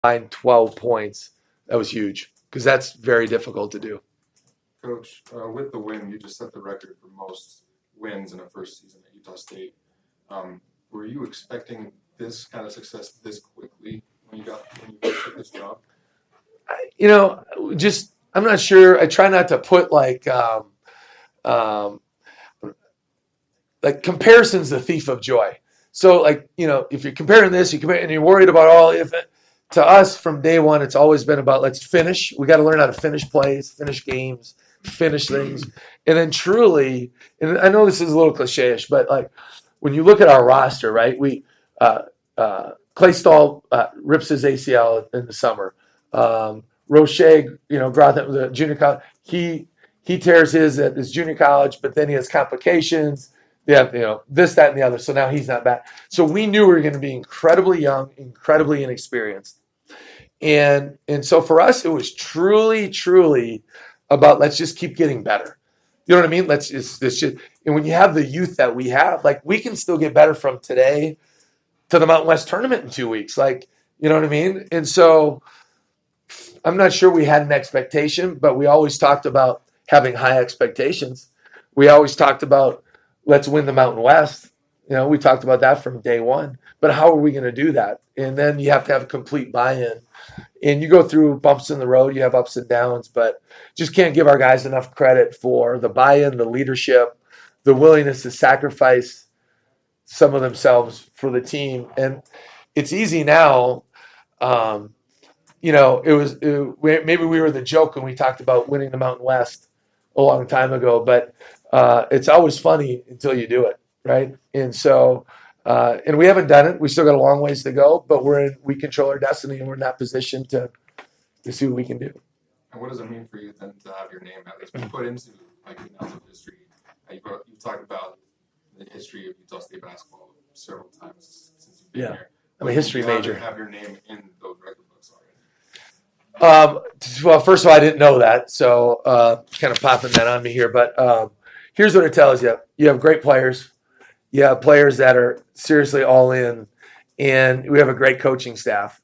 12 points. That was huge because that's very difficult to do. Coach, with the win, you just set the record for most wins in a first season at Utah State. Were you expecting this kind of success this quickly when you took this job? Just I'm not sure. I try not to put um, like comparison's the thief of joy. So if you're comparing this, and you're worried about all if it, to us from day one, it's always been about let's finish. We got to learn how to finish plays, finish games, finish things, and then truly. And I know this is a little cliche-ish, but like when you look at our roster, right? Clay Stahl rips his ACL in the summer. Roche, Grotham, the junior college, he tears his at his junior college, but then he has complications. Yeah, this, that, and the other. So now he's not back. So we knew we were going to be incredibly young, incredibly inexperienced. And so for us, it was truly, truly about let's just keep getting better. You know what I mean? And when you have the youth that we have, like we can still get better from today to the Mountain West tournament in 2 weeks. Like, you know what I mean? And so I'm not sure we had an expectation, but we always talked about having high expectations. We always talked about let's win the Mountain West. We talked about that from day one. But how are we going to do that? And then you have to have a complete buy-in. And you go through bumps in the road. You have ups and downs, but just can't give our guys enough credit for the buy-in, the leadership, the willingness to sacrifice some of themselves for the team. And it's easy now. Maybe we were the joke when we talked about winning the Mountain West a long time ago, but it's always funny until you do it, right? And so, and we haven't done it. We still got a long ways to go, but we control our destiny, and we're in that position to see what we can do. And what does it mean for you then to have your name at least been put into annals history? You talked about the history of Utah State basketball several times since you've been here. I'm a history major. Have your name in those record books already? Well, first of all, I didn't know that, so kind of popping that on me here. But here's what it tells you: you have great players, you have players that are seriously all in, and we have a great coaching staff.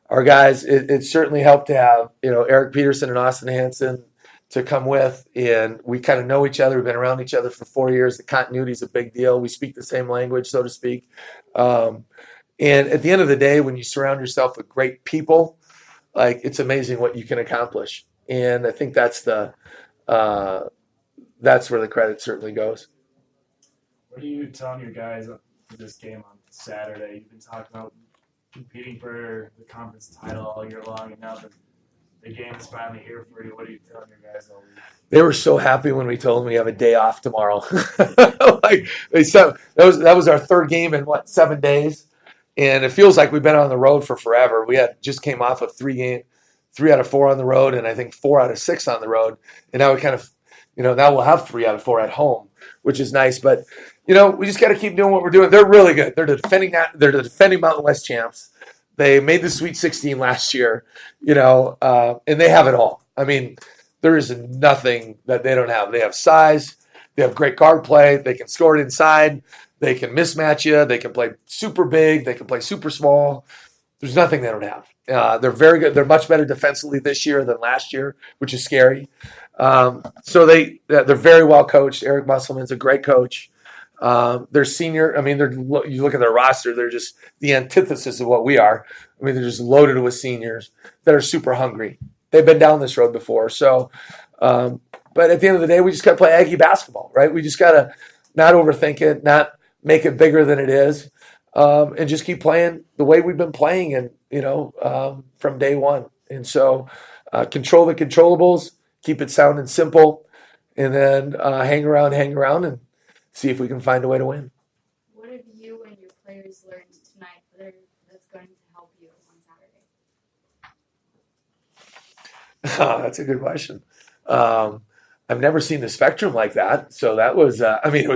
Our guys. It certainly helped to have Eric Peterson and Austin Hansen to come with, and we kind of know each other. We've been around each other for 4 years. The continuity is a big deal. We speak the same language, so to speak. And at the end of the day, when you surround yourself with great people, like it's amazing what you can accomplish. And I think that's where the credit certainly goes. What are you telling your guys for this game on Saturday? You've been talking about competing for the conference title all year long, and now the game is finally here for you. What are you telling your guys all week? They were so happy when we told them we have a day off tomorrow. That was our third game in 7 days, and it feels like we've been on the road for forever. We just came off of 3 out of 4 on the road, and I think 4 out of 6 on the road, and now we kind of, now we'll have 3 out of 4 at home, which is nice. But we just got to keep doing what we're doing. They're really good. They're the defending Mountain West champs. They made the Sweet 16 last year, and they have it all. I mean, there is nothing that they don't have. They have size. They have great guard play. They can score it inside. They can mismatch you. They can play super big. They can play super small. There's nothing they don't have. They're very good. They're much better defensively this year than last year, which is scary. So they're very well coached. Eric Musselman's a great coach. They're senior. I mean, you look at their roster, they're just the antithesis of what we are. I mean, they're just loaded with seniors that are super hungry. They've been down this road before. So, but at the end of the day, we just got to play Aggie basketball, right? We just got to not overthink it, not make it bigger than it is, and just keep playing the way we've been playing and, from day one. And so control the controllables, keep it sound and simple, and then hang around and see if we can find a way to win. What have you and your players learned tonight that's going to help you on Saturday? That's a good question. I've never seen the spectrum like that. So that was,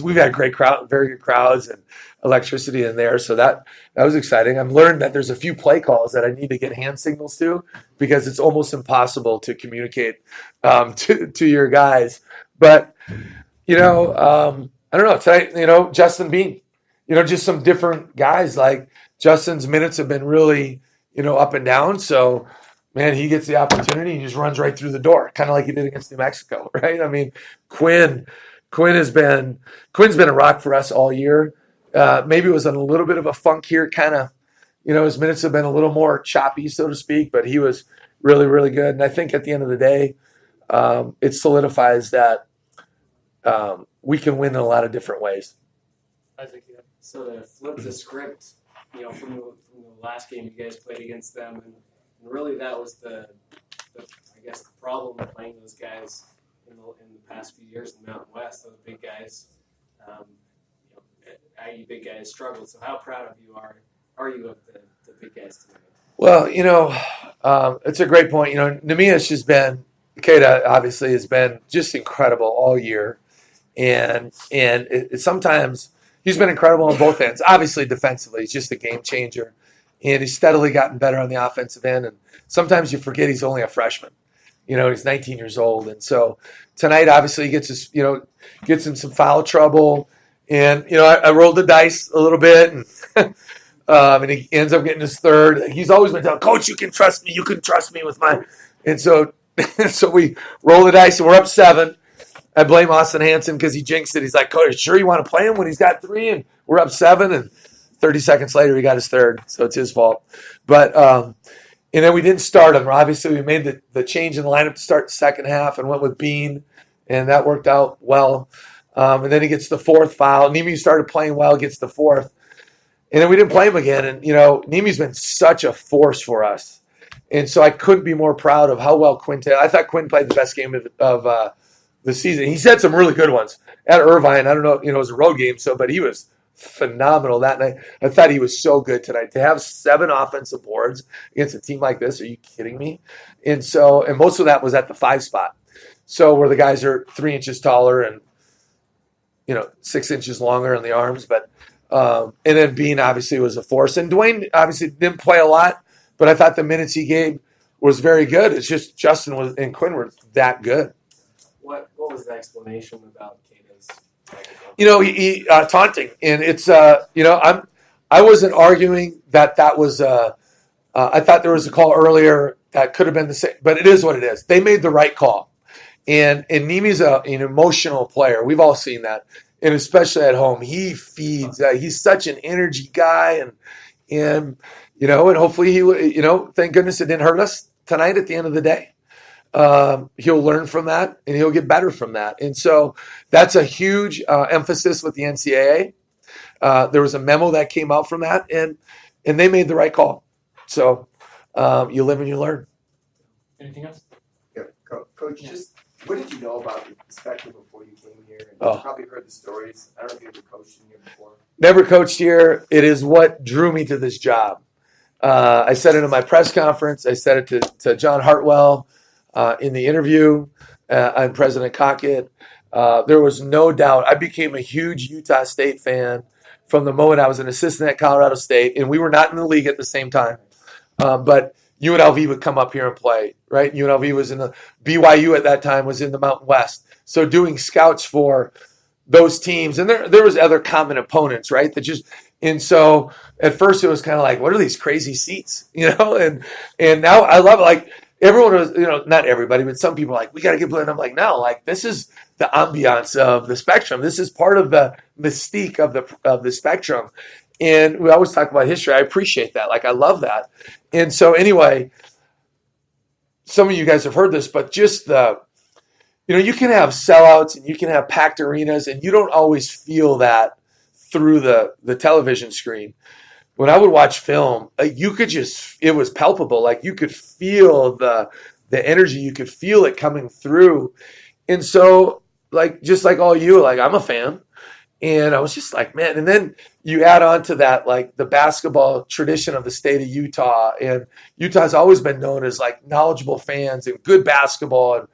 we've had great crowd, very good crowds and electricity in there. So that was exciting. I've learned that there's a few play calls that I need to get hand signals to because it's almost impossible to communicate to your guys. But, I don't know. Tonight, Justin Bean, just some different guys. Like Justin's minutes have been really, up and down. So, man, he gets the opportunity. He just runs right through the door, kind of like he did against New Mexico, right? I mean, Quinn has been Quinn's been a rock for us all year. Maybe it was in a little bit of a funk here, kind of. His minutes have been a little more choppy, so to speak, but he was really, really good. And I think at the end of the day, it solidifies that we can win in a lot of different ways. I think, yeah. So to flip the script, from the last game you guys played against them, and really that was the I guess the problem of playing those guys in the past few years in the Mountain West. Those big guys, IU big guys struggled. So how proud of you are you of the big guys tonight? Well, it's a great point. Nemias has been, Keita obviously has been just incredible all year. And sometimes he's been incredible on both ends. Obviously, defensively, he's just a game changer. And he's steadily gotten better on the offensive end. And sometimes you forget he's only a freshman. He's 19 years old. And so tonight, obviously, he gets in some foul trouble. And, I rolled the dice a little bit. And he ends up getting his third. He's always been telling, Coach, you can trust me. You can trust me with mine. And so we roll the dice, and we're up 7. I blame Austin Hansen because he jinxed it. He's like, Coach, sure you want to play him when he's got 3? And we're up 7. And 30 seconds later, he got his third. So it's his fault. But and then we didn't start him. Obviously, we made the change in the lineup to start the second half and went with Bean. And that worked out well. And then he gets the 4th foul. Nemi started playing well, gets the 4th. And then we didn't play him again. And, Nemi's been such a force for us. And so I couldn't be more proud of how well Quinn did. I thought Quinn played the best game of the season. He's had some really good ones at Irvine. I don't know, it was a road game, but he was phenomenal that night. I thought he was so good tonight. To have 7 offensive boards against a team like this, are you kidding me? And most of that was at the 5 spot. So where the guys are 3 inches taller and 6 inches longer in the arms, but and then Bean obviously was a force. And Dwayne obviously didn't play a lot, but I thought the minutes he gave was very good. It's just Justin and Quinn were that good. What was the explanation about Keita's? He taunting, and it's I wasn't arguing that was. I thought there was a call earlier that could have been the same, but it is what it is. They made the right call, and Nemi's an emotional player. We've all seen that, and especially at home, he feeds. He's such an energy guy, and hopefully he thank goodness it didn't hurt us tonight. At the end of the day. He'll learn from that, and he'll get better from that. And so that's a huge emphasis with the NCAA. There was a memo that came out from that, and they made the right call. So you live and you learn. Anything else? Yeah, Coach, just what did you know about the Spectrum before you came here? And you probably heard the stories. I don't know if you ever coached in here before. Never coached here. It is what drew me to this job. I said it in my press conference. I said it to John Hartwell. In the interview, I'm President Cockett. There was no doubt. I became a huge Utah State fan from the moment I was an assistant at Colorado State, and we were not in the league at the same time. But UNLV would come up here and play, right? UNLV was in the BYU at that time was in the Mountain West. So doing scouts for those teams, and there was other common opponents, right? And so at first it was kind of like, what are these crazy seats, And now I love it. Like, everyone was, not everybody, but some people are like, we got to get blue. And I'm like, no, like this is the ambiance of the Spectrum. This is part of the mystique of the Spectrum. And we always talk about history. I appreciate that. Like, I love that. And so anyway, some of you guys have heard this, but just you can have sellouts and you can have packed arenas, and you don't always feel that through the television screen. When I would watch film, it was palpable. Like, you could feel the energy. You could feel it coming through. And so, just like all you, I'm a fan. And I was just like, man. And then you add on to that, the basketball tradition of the state of Utah. And Utah's always been known as, knowledgeable fans and good basketball. And,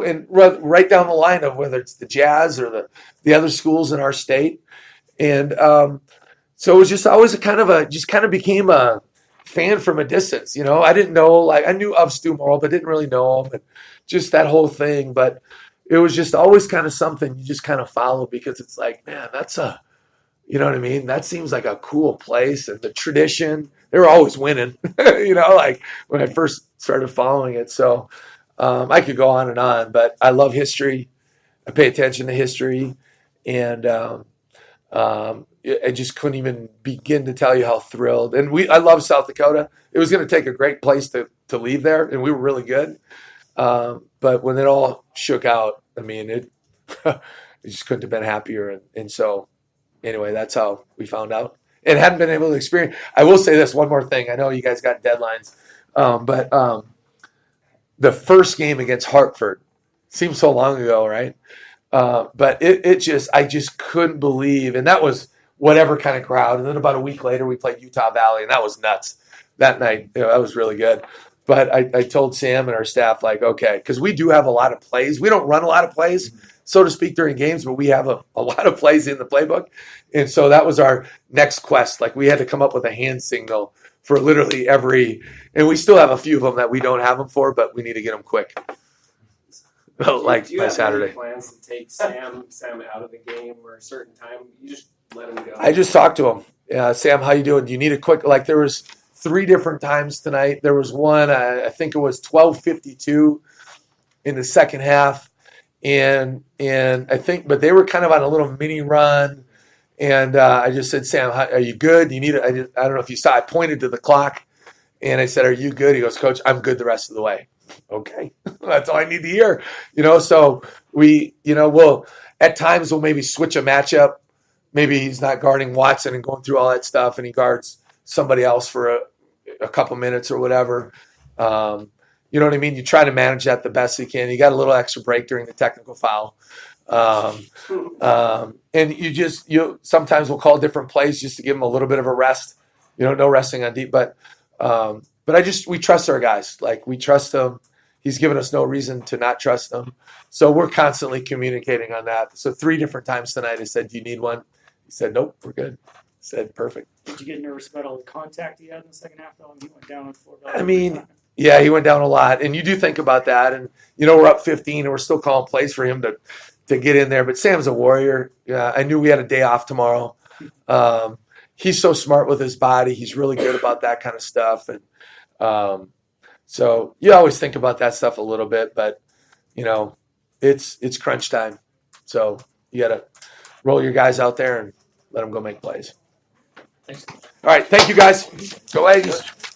and right down the line of whether it's the Jazz or the other schools in our state. And, so it was just always kind of became a fan from a distance. I didn't know, I knew of Stu Morrill, but didn't really know him, and just that whole thing. But it was just always kind of something you just kind of follow, because it's like, man, You know what I mean? That seems like a cool place, and the tradition. They were always winning, like when I first started following it. So I could go on and on, but I love history. I pay attention to history, and I just couldn't even begin to tell you how thrilled. And I love South Dakota. It was going to take a great place to leave there, and we were really good. But when it all shook out, I mean, it just couldn't have been happier. And so, anyway, that's how we found out. And hadn't been able to experience. I will say this one more thing. I know you guys got deadlines, but the first game against Hartford seems so long ago, right? But I just couldn't believe, and that was whatever kind of crowd. And then about a week later, we played Utah Valley, and that was nuts that night. That was really good. But I told Sam and our staff, like, okay, because we do have a lot of plays. We don't run a lot of plays, so to speak, during games, but we have a lot of plays in the playbook. And so that was our next quest. Like, we had to come up with a hand signal for literally every, and we still have a few of them that we don't have them for, but we need to get them quick. Like do you by have Saturday. Any plans to take Sam out of the game or a certain time? You just let him go. I just talked to him. Yeah, Sam, how you doing? Do you need a quick? Like, there was 3 different times tonight. There was one, I think it was 12:52 in the second half, and I think, but they were kind of on a little mini run, and I just said, Sam, are you good? Do you need it? I don't know if you saw. I pointed to the clock, and I said, are you good? He goes, Coach, I'm good the rest of the way. Okay, that's all I need to hear. So we'll at times we'll maybe switch a matchup. Maybe he's not guarding Watson and going through all that stuff, and he guards somebody else for a couple minutes or whatever. You know what I mean? You try to manage that the best you can. You got a little extra break during the technical foul. And you sometimes we'll call different plays just to give him a little bit of a rest. No resting on deep, but we trust our guys. Like, we trust him. He's given us no reason to not trust him. So we're constantly communicating on that. So 3 different times tonight I said, do you need one? He said, nope, we're good. I said, perfect. Did you get nervous about all the contact he had in the second half, though, and he went down with 4 I mean, yeah, he went down a lot. And you do think about that. And, we're up 15 and we're still calling plays for him to get in there. But Sam's a warrior. Yeah, I knew we had a day off tomorrow. He's so smart with his body. He's really good about that kind of stuff. And so you always think about that stuff a little bit, but, it's crunch time. So you got to roll your guys out there and let them go make plays. Thanks. All right. Thank you, guys. Go Aggies.